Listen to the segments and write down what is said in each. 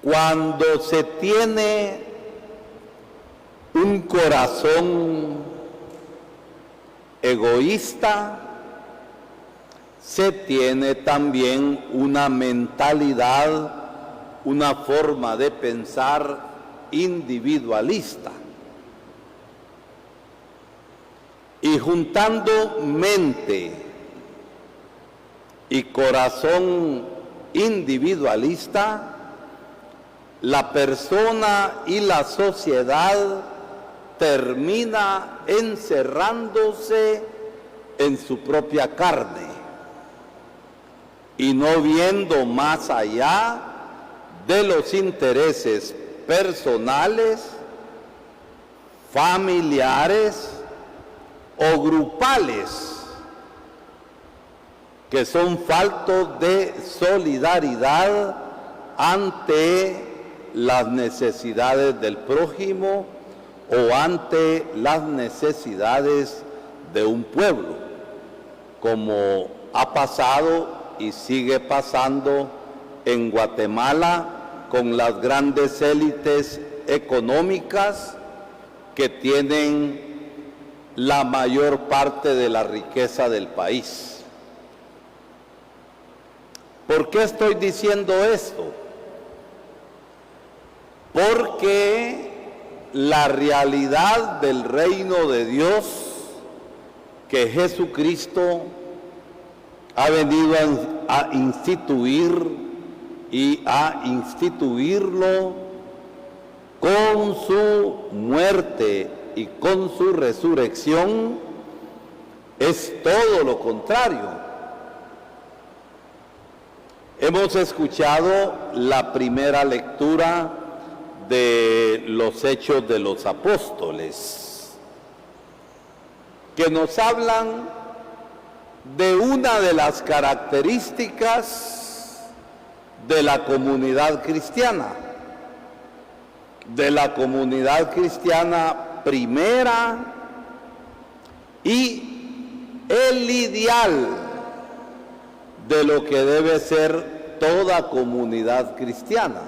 Cuando se tiene un corazón egoísta, se tiene también una mentalidad, una forma de pensar individualista. Y juntando mente y corazón individualista, la persona y la sociedad termina encerrándose en su propia carne y no viendo más allá de los intereses personales, familiares o grupales, que son faltos de solidaridad ante las necesidades del prójimo o ante las necesidades de un pueblo, como ha pasado y sigue pasando en Guatemala con las grandes élites económicas que tienen la mayor parte de la riqueza del país. ¿Por qué estoy diciendo esto? Porque la realidad del reino de Dios que Jesucristo ha venido a instituir y a instituirlo con su muerte y con su resurrección es todo lo contrario. Hemos escuchado la primera lectura de los Hechos de los Apóstoles, que nos hablan de una de las características de la comunidad cristiana primera y el ideal de lo que debe ser toda comunidad cristiana.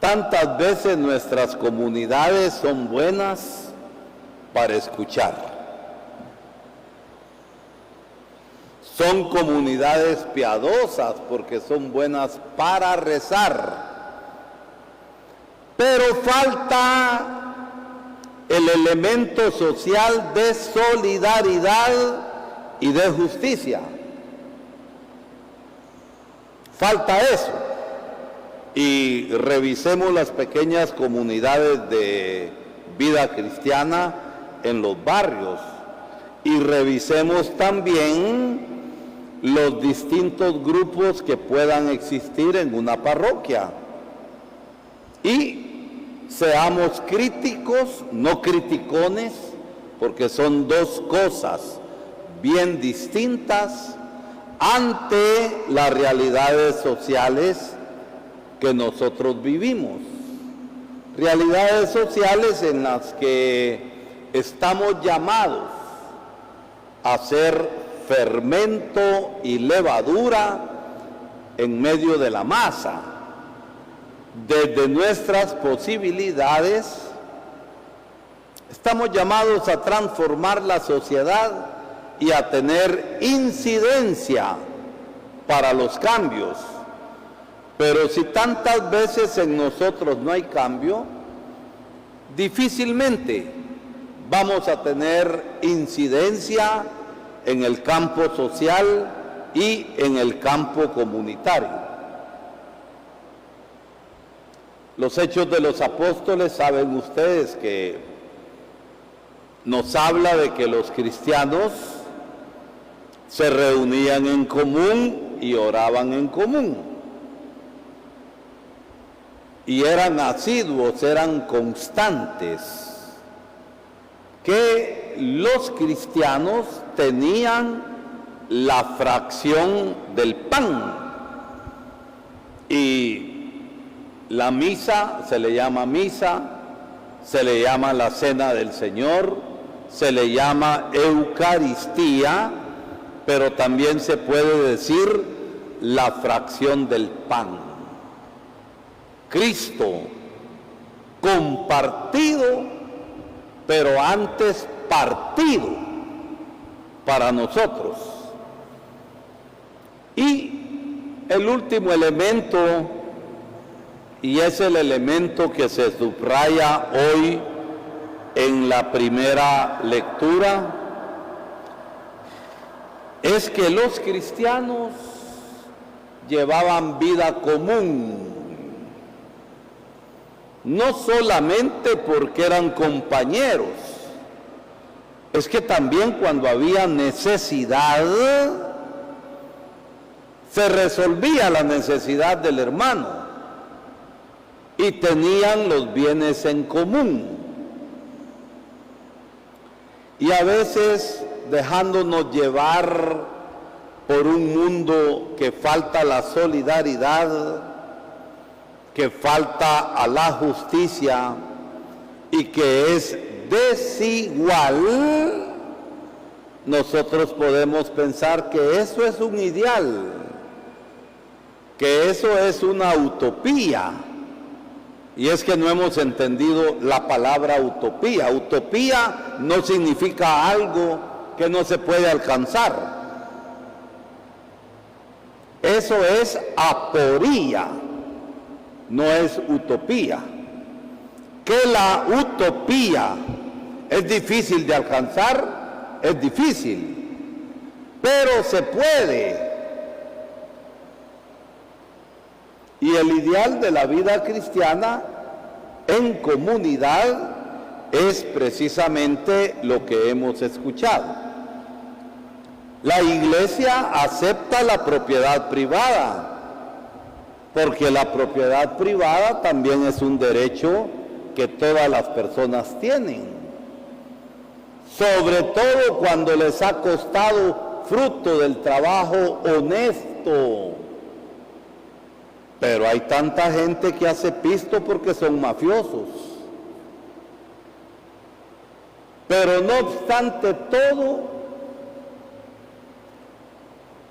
Tantas veces nuestras comunidades son buenas para escuchar. Son comunidades piadosas porque son buenas para rezar. Pero falta el elemento social de solidaridad y de justicia. Falta eso. Y revisemos las pequeñas comunidades de vida cristiana en los barrios. Y revisemos también los distintos grupos que puedan existir en una parroquia. Y seamos críticos, no criticones, porque son dos cosas bien distintas ante las realidades sociales que nosotros vivimos. Realidades sociales en las que estamos llamados a ser fermento y levadura en medio de la masa. Desde nuestras posibilidades estamos llamados a transformar la sociedad y a tener incidencia para los cambios. Pero si tantas veces en nosotros no hay cambio, difícilmente vamos a tener incidencia en el campo social y en el campo comunitario. Los Hechos de los Apóstoles, saben ustedes que nos habla de que los cristianos se reunían en común y oraban en común. Y eran asiduos, eran constantes, que los cristianos tenían la fracción del pan. Y la misa se le llama misa, se le llama la cena del Señor, se le llama Eucaristía, pero también se puede decir la fracción del pan. Cristo compartido, pero antes partido para nosotros. Y el último elemento, y es el elemento que se subraya hoy en la primera lectura, es que los cristianos llevaban vida común, no solamente porque eran compañeros, es que también cuando había necesidad, se resolvía la necesidad del hermano y tenían los bienes en común. Y a veces, dejándonos llevar por un mundo que falta la solidaridad, que falta a la justicia y que es desigual, nosotros podemos pensar que eso es un ideal, que eso es una utopía. Y es que no hemos entendido la palabra utopía. Utopía no significa algo que no se puede alcanzar. Eso es aporía, no es utopía. Que la utopía es difícil de alcanzar, es difícil, pero se puede. Y el ideal de la vida cristiana en comunidad es precisamente lo que hemos escuchado. La Iglesia acepta la propiedad privada, porque la propiedad privada también es un derecho que todas las personas tienen, sobre todo cuando les ha costado fruto del trabajo honesto. Pero hay tanta gente que hace pisto porque son mafiosos. Pero no obstante todo,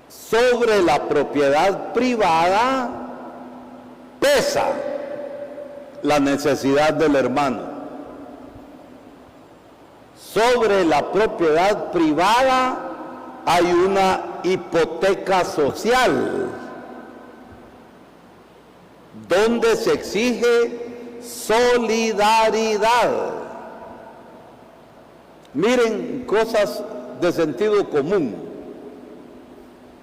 sobre la propiedad privada pesa la necesidad del hermano. Sobre la propiedad privada hay una hipoteca social, donde se exige solidaridad. Miren, cosas de sentido común.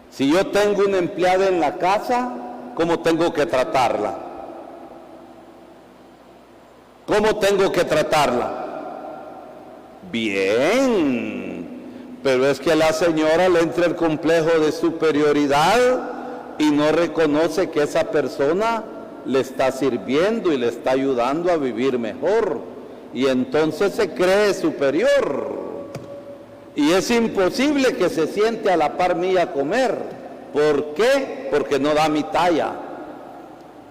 Si yo tengo una empleada en la casa, ¿cómo tengo que tratarla? ¿Cómo tengo que tratarla? Bien, pero es que a la señora le entra el complejo de superioridad y no reconoce que esa persona le está sirviendo y le está ayudando a vivir mejor, y entonces se cree superior, y es imposible que se siente a la par mía a comer. ¿Por qué? Porque no da mi talla.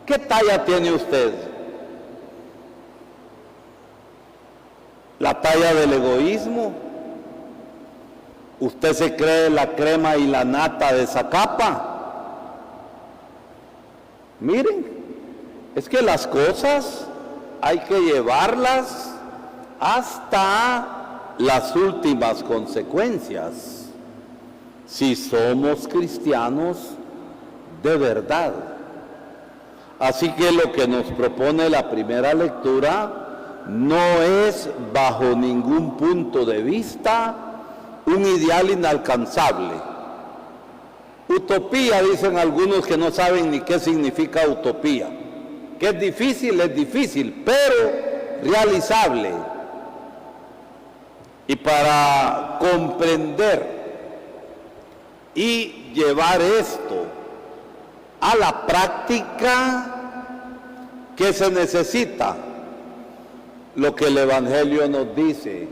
¿Qué talla tiene usted? ¿La talla del egoísmo? ¿Usted se cree la crema y la nata de Zacapa? Miren, es que las cosas hay que llevarlas hasta las últimas consecuencias, si somos cristianos de verdad. Así que lo que nos propone la primera lectura no es bajo ningún punto de vista un ideal inalcanzable. Utopía, dicen algunos que no saben ni qué significa utopía. Que es difícil, pero realizable. Y para comprender y llevar esto a la práctica, ¿qué se necesita? Lo que el Evangelio nos dice.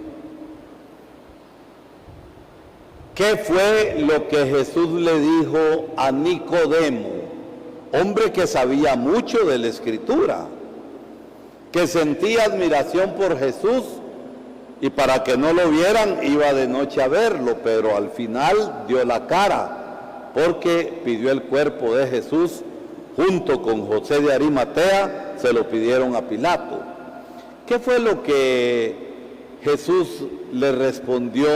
¿Qué fue lo que Jesús le dijo a Nicodemo? Hombre que sabía mucho de la Escritura, que sentía admiración por Jesús, y para que no lo vieran iba de noche a verlo, pero al final dio la cara porque pidió el cuerpo de Jesús junto con José de Arimatea, se lo pidieron a Pilato. ¿Qué fue lo que Jesús le respondió?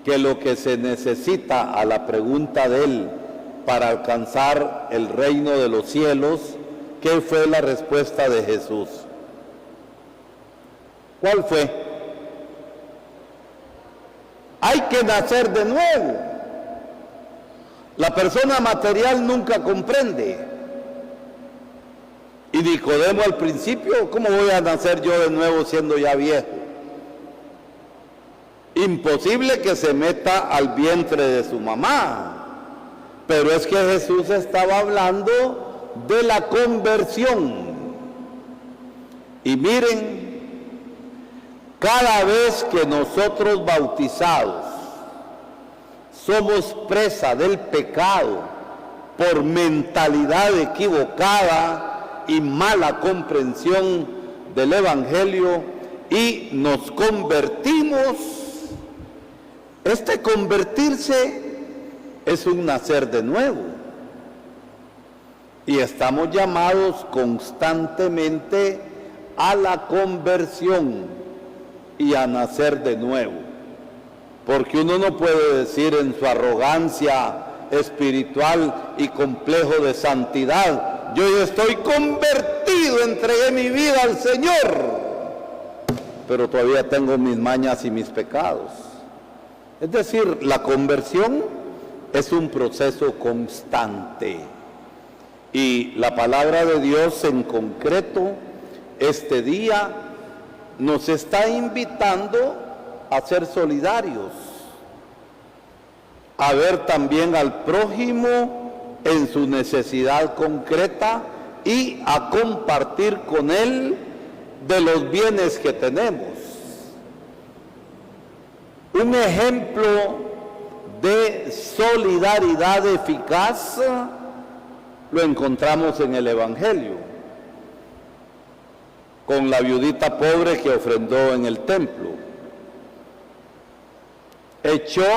Que lo que se necesita a la pregunta de él para alcanzar el reino de los cielos, ¿qué fue la respuesta de Jesús? ¿Cuál fue? Hay que nacer de nuevo. La persona material nunca comprende. Y Nicodemo al principio, ¿cómo voy a nacer yo de nuevo siendo ya viejo? Imposible que se meta al vientre de su mamá. Pero es que Jesús estaba hablando de la conversión. Y miren, cada vez que nosotros bautizados somos presa del pecado por mentalidad equivocada y mala comprensión del Evangelio y nos convertimos, este convertirse es un nacer de nuevo. Y estamos llamados constantemente a la conversión y a nacer de nuevo. Porque uno no puede decir en su arrogancia espiritual y complejo de santidad: yo ya estoy convertido, entregué mi vida al Señor, pero todavía tengo mis mañas y mis pecados. Es decir, la conversión es un proceso constante. Y la palabra de Dios en concreto, este día, nos está invitando a ser solidarios, a ver también al prójimo en su necesidad concreta y a compartir con él de los bienes que tenemos. Un ejemplo de solidaridad eficaz lo encontramos en el Evangelio, con la viudita pobre que ofrendó en el templo. Echó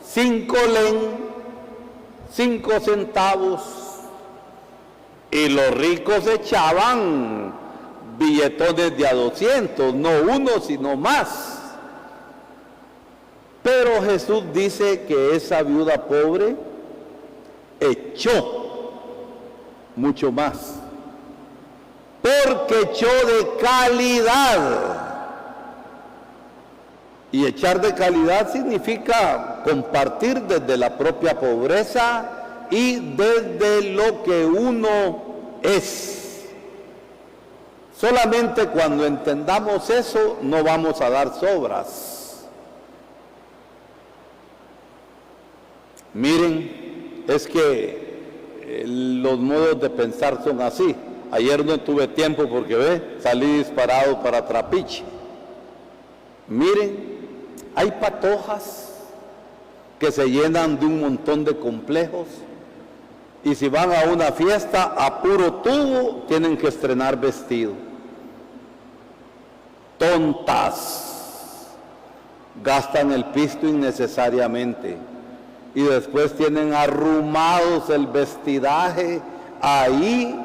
5 centavos, y los ricos echaban billetones de a 200, no uno sino más. Pero Jesús dice que esa viuda pobre echó mucho más, porque echó de calidad. Y echar de calidad significa compartir desde la propia pobreza y desde lo que uno es. Solamente cuando entendamos eso no vamos a dar sobras. Miren, es que los modos de pensar son así. Ayer no tuve tiempo porque salí disparado para Trapiche. Miren, hay patojas que se llenan de un montón de complejos y si van a una fiesta a puro tubo tienen que estrenar vestido. Tontas, gastan el pisto innecesariamente y después tienen arrumados el vestidaje ahí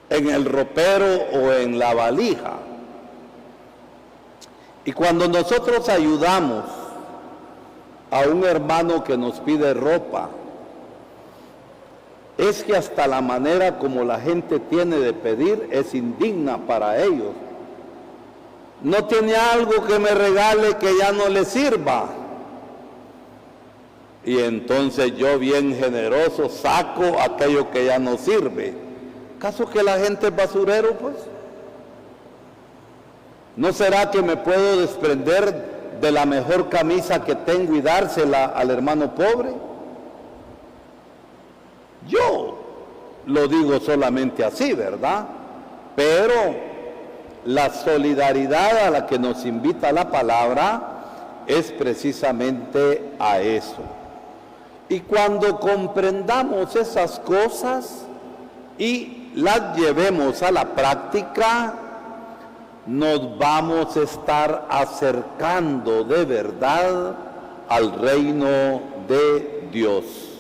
en el ropero o en la valija. Y cuando nosotros ayudamos a un hermano que nos pide ropa, es que hasta la manera como la gente tiene de pedir es indigna para ellos. No tiene algo que me regale que ya no le sirva. Y entonces yo, bien generoso, saco aquello que ya no sirve. ¿Acaso que la gente es basurero, pues? ¿No será que me puedo desprender de la mejor camisa que tengo y dársela al hermano pobre? Yo lo digo solamente así, ¿verdad? Pero la solidaridad a la que nos invita la palabra es precisamente a eso. Y cuando comprendamos esas cosas y las llevemos a la práctica, nos vamos a estar acercando de verdad al reino de Dios.